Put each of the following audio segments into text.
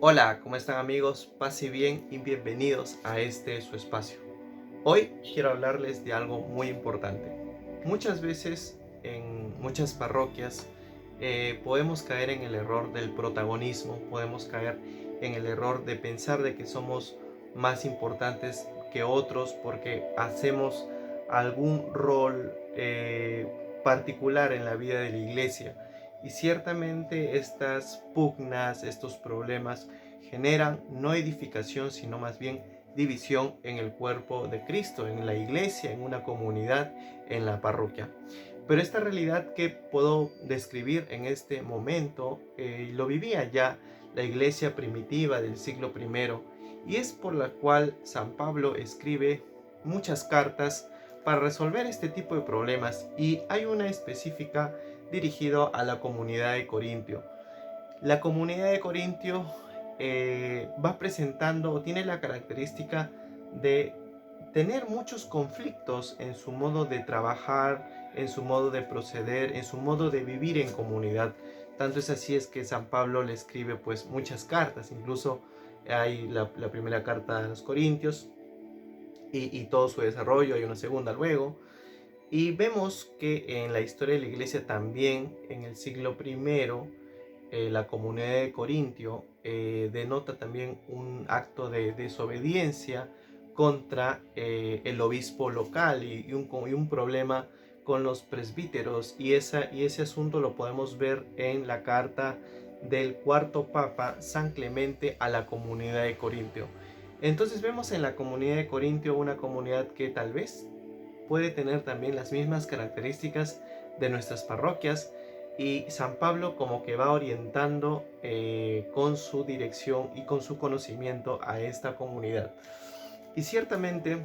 Hola, ¿cómo están amigos? Paz y bien y bienvenidos a este su espacio. Hoy quiero hablarles de algo muy importante. Muchas veces en muchas parroquias podemos caer en el error del protagonismo, podemos caer en el error de pensar de que somos más importantes que otros porque hacemos algún rol particular en la vida de la iglesia. Y ciertamente estas pugnas, estos problemas generan no edificación, sino más bien división en el cuerpo de Cristo, en la iglesia, en una comunidad, en la parroquia. Pero esta realidad que puedo describir en este momento, lo vivía ya la iglesia primitiva del siglo primero, y es por la cual San Pablo escribe muchas cartas para resolver este tipo de problemas, y hay una específica dirigida a la comunidad de Corintio. La comunidad de Corintio va presentando o tiene la característica de tener muchos conflictos en su modo de trabajar, en su modo de proceder, en su modo de vivir en comunidad. Tanto es así es que San Pablo le escribe pues muchas cartas, incluso hay la primera carta a los Corintios y todo su desarrollo, hay una segunda luego. Y vemos que en la historia de la iglesia también, en el siglo primero, la comunidad de Corintio denota también un acto de desobediencia contra el obispo local y un problema con los presbíteros, y ese asunto lo podemos ver en la carta del cuarto papa San Clemente a la comunidad de Corintio. Entonces vemos en la comunidad de Corintio una comunidad que tal vez puede tener también las mismas características de nuestras parroquias, y San Pablo como que va orientando con su dirección y con su conocimiento a esta comunidad. Y ciertamente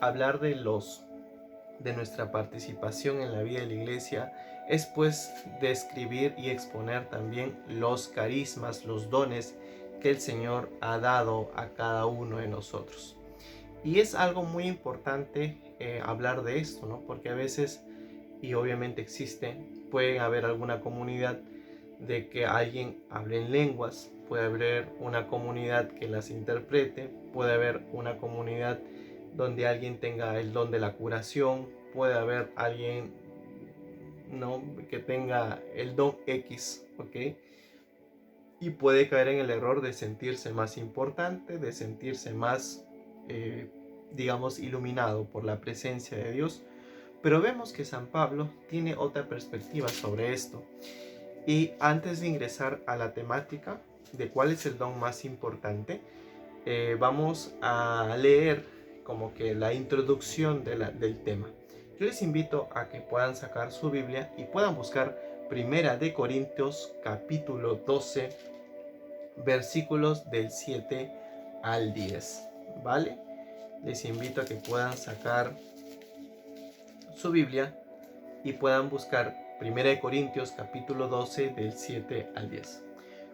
hablar de nuestra participación en la vida de la iglesia es pues describir y exponer también los carismas, los dones que el Señor ha dado a cada uno de nosotros. Y es algo muy importante hablar de esto, ¿no? Porque a veces, y obviamente existe, puede haber alguna comunidad de que alguien hable en lenguas, puede haber una comunidad que las interprete, puede haber una comunidad donde alguien tenga el don de la curación, puede haber alguien, ¿no?, que tenga el don X, ¿ok? Y puede caer en el error de sentirse más importante, de sentirse más, digamos, iluminado por la presencia de Dios. Pero vemos que San Pablo tiene otra perspectiva sobre esto. Y antes de ingresar a la temática de cuál es el don más importante, vamos a leer como que la introducción del tema. Yo les invito a que puedan sacar su Biblia y puedan buscar Primera de Corintios capítulo 12, versículos del 7 al 10, ¿vale? Les invito a que puedan sacar su Biblia y puedan buscar 1 Corintios capítulo 12 del 7 al 10.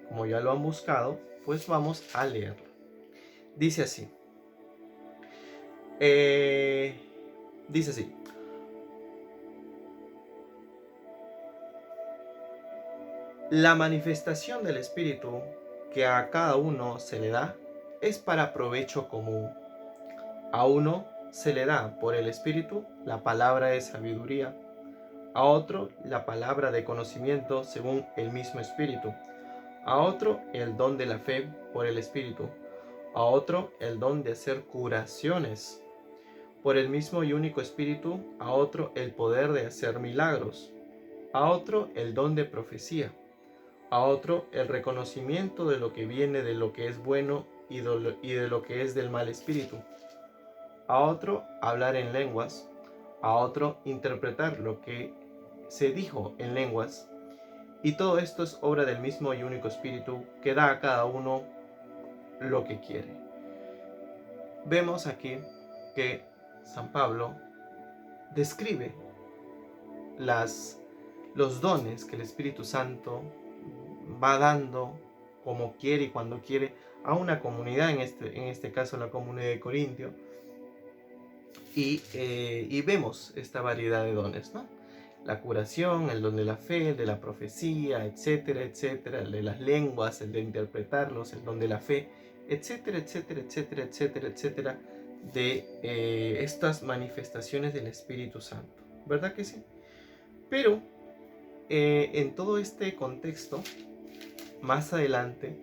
Como ya lo han buscado, pues vamos a leerlo. Dice así. Dice así. La manifestación del Espíritu que a cada uno se le da es para provecho común. A uno se le da por el Espíritu la palabra de sabiduría, a otro la palabra de conocimiento según el mismo Espíritu, a otro el don de la fe por el Espíritu, a otro el don de hacer curaciones por el mismo y único Espíritu, a otro el poder de hacer milagros, a otro el don de profecía, a otro el reconocimiento de lo que viene de lo que es bueno y de lo que es del mal espíritu, a otro hablar en lenguas, a otro interpretar lo que se dijo en lenguas. Y todo esto es obra del mismo y único Espíritu que da a cada uno lo que quiere. Vemos aquí que San Pablo describe los dones que el Espíritu Santo va dando como quiere y cuando quiere a una comunidad, en este caso la comunidad de Corintio, y vemos esta variedad de dones, ¿no? la curación, el don de la fe, el de la profecía, etcétera, etcétera, el de las lenguas, el de interpretarlos, el don de la fe, etcétera, etcétera, etcétera, etcétera, etcétera, de estas manifestaciones del Espíritu Santo. ¿Verdad que sí? Pero en todo este contexto, más adelante,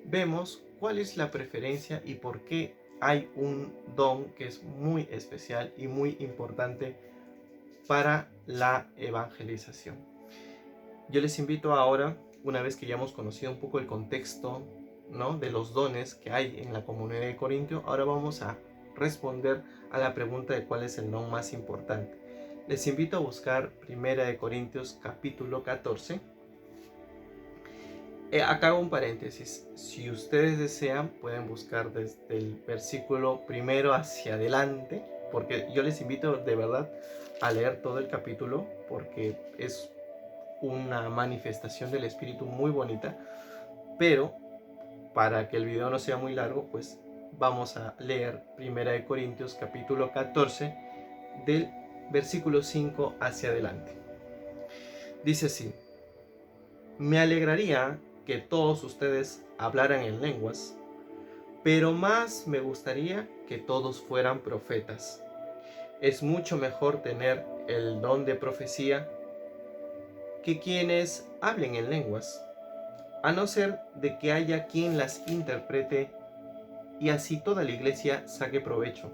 vemos cuál es la preferencia y por qué hay un don que es muy especial y muy importante para la evangelización. Yo les invito ahora, una vez que ya hemos conocido un poco el contexto, ¿no?, de los dones que hay en la comunidad de Corintio, ahora vamos a responder a la pregunta de cuál es el don más importante. Les invito a buscar 1 Corintios capítulo 14. Acá hago un paréntesis. Si ustedes desean, pueden buscar desde el versículo primero hacia adelante, porque yo les invito de verdad a leer todo el capítulo, porque es una manifestación del Espíritu muy bonita. Pero para que el video no sea muy largo, pues vamos a leer 1 Corintios capítulo 14 del versículo 5 hacia adelante. Dice así: me alegraría que todos ustedes hablaran en lenguas, pero más me gustaría que todos fueran profetas. Es mucho mejor tener el don de profecía que quienes hablen en lenguas, a no ser de que haya quien las interprete y así toda la iglesia saque provecho.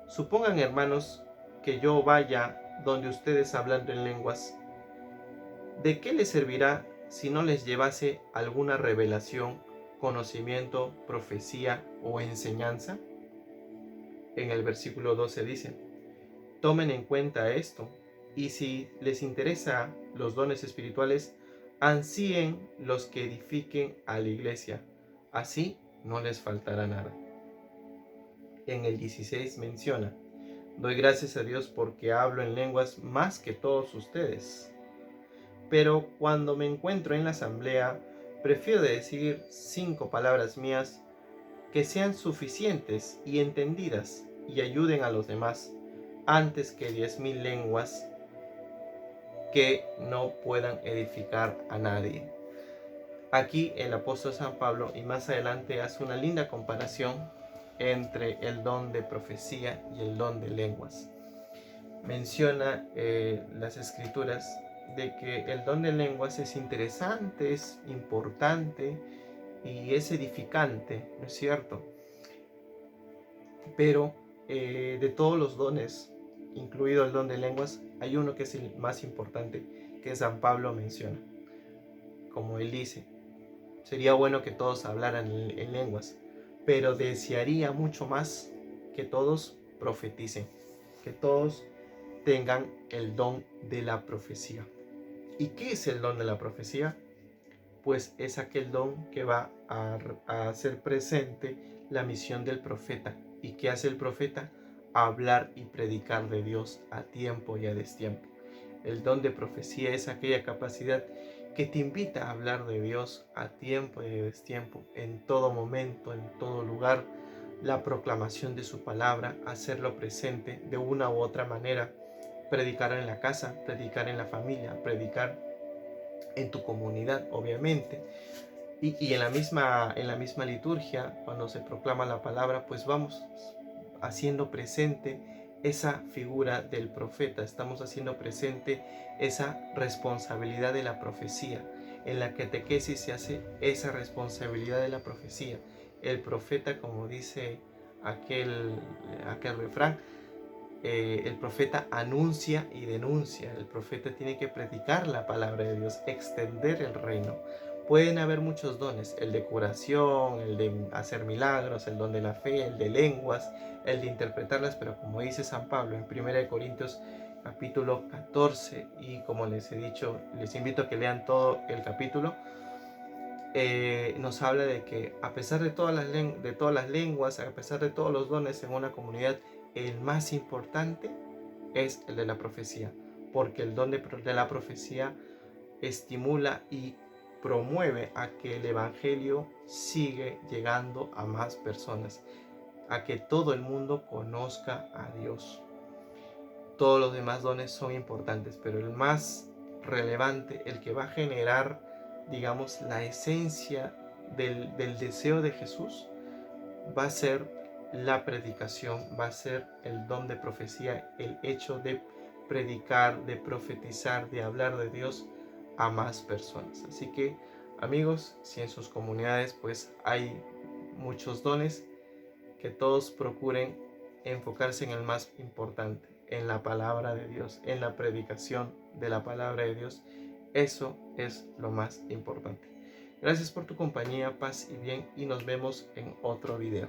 Supongan, hermanos, que yo vaya donde ustedes hablando en lenguas. ¿De qué les servirá si no les llevase alguna revelación, conocimiento, profecía o enseñanza? En el versículo 12 dice: tomen en cuenta esto, y si les interesa los dones espirituales, ansíen los que edifiquen a la iglesia, así no les faltará nada. En el 16 menciona: doy gracias a Dios porque hablo en lenguas más que todos ustedes. Pero cuando me encuentro en la asamblea, prefiero decir 5 palabras mías que sean suficientes y entendidas y ayuden a los demás, antes que 10.000 lenguas que no puedan edificar a nadie. Aquí el apóstol San Pablo, y más adelante, hace una linda comparación entre el don de profecía y el don de lenguas. Menciona las escrituras de que el don de lenguas es interesante, es importante y es edificante, ¿no es cierto? Pero de todos los dones, incluido el don de lenguas, hay uno que es el más importante, que San Pablo menciona. Como él dice, sería bueno que todos hablaran en lenguas, pero desearía mucho más que todos profeticen, que todos tengan el don de la profecía. ¿Y qué es el don de la profecía? Pues es aquel don que va a hacer presente la misión del profeta. ¿Y qué hace el profeta? Hablar y predicar de Dios a tiempo y a destiempo. El don de profecía es aquella capacidad que te invita a hablar de Dios a tiempo y a destiempo, en todo momento, en todo lugar, la proclamación de su palabra, hacerlo presente de una u otra manera, predicar en la casa, predicar en la familia, predicar en tu comunidad, obviamente. Y en la misma liturgia, cuando se proclama la palabra, pues vamos haciendo presente esa figura del profeta, estamos haciendo presente esa responsabilidad de la profecía. En la catequesis se hace esa responsabilidad de la profecía. El profeta, como dice aquel refrán, el profeta anuncia y denuncia. El profeta tiene que predicar la palabra de Dios, extender el reino. Pueden haber muchos dones: el de curación, el de hacer milagros, el don de la fe, el de lenguas, el de interpretarlas, pero como dice San Pablo en 1 Corintios capítulo 14, y como les he dicho, les invito a que lean todo el capítulo, nos habla de que a pesar de todas las lenguas, a pesar de todos los dones en una comunidad, el más importante es el de la profecía, porque el don de la profecía estimula y promueve a que el evangelio sigue llegando a más personas, a que todo el mundo conozca a Dios. todos los demás dones son importantes, pero el más relevante, el que va a generar, digamos, la esencia del deseo de Jesús, va a ser la predicación, va a ser el don de profecía, el hecho de predicar, de profetizar, de hablar de Dios a más personas. Así que, amigos, si en sus comunidades pues hay muchos dones, que todos procuren enfocarse en el más importante, en la palabra de Dios, en la predicación de la palabra de Dios. Eso es lo más importante. Gracias por tu compañía, paz y bien, y nos vemos en otro video.